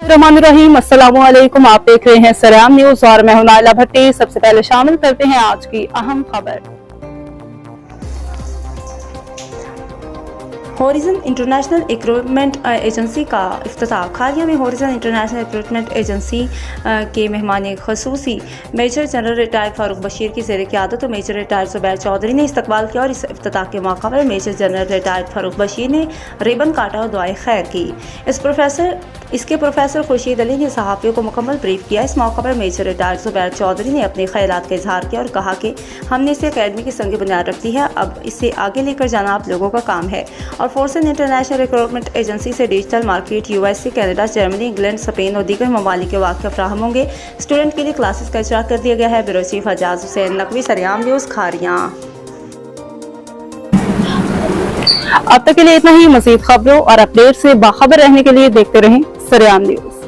रहमानुर्रहीम, अस्सलाम वालेकुम। आप देख रहे हैं सरेआम न्यूज और मैं हूं नाइला भट्टी। सबसे पहले शामिल करते हैं आज की अहम खबर। हॉरिजन इंटरनेशनल रिक्रूटमेंट एजेंसी का इफ्तिताह। खालिया में हॉरिजन इंटरनेशनल रिक्रूटमेंट एजेंसी के मेहमान खसूसी major general retired Farooq Bashir की ज़ेर क़यादत और मेजर रिटायर्ड ज़ुबैर चौधरी ने इस्तकबाल किया और इस इफ्तिताह के मौका पर major general retired Farooq Bashir ने रिबन काटा और दुआए खैर की। इसके प्रोफेसर खुर्शीद अली ने सहाफ़ियों को मुकम्मल ब्रीफ किया। इस मौका पर मेजर रिटायर्ड ज़ुबैर चौधरी ने अपने ख्यालात का इजहार किया और कहा कि हमने इसे अकेडमी की संग बुनियाद रखी है, अब इसे आगे लेकर जाना आप लोगों का काम है। और हॉरिजन इंटरनेशनल रिक्रूटमेंट एजेंसी से digital market, USA, Canada, Germany, England, Spain और दीगर ममालिक के वाक़या फराहम होंगे। स्टूडेंट के लिए क्लासेस का इजरा कर दिया गया है। ब्यूरो चीफ हजाज हुसैन नकवी, सरेआम न्यूज़, खारियां। अब तक के लिए इतना ही। मज़ीद खबरों और अपडेट से बाखबर रहने के लिए देखते रहें सरेआम न्यूज।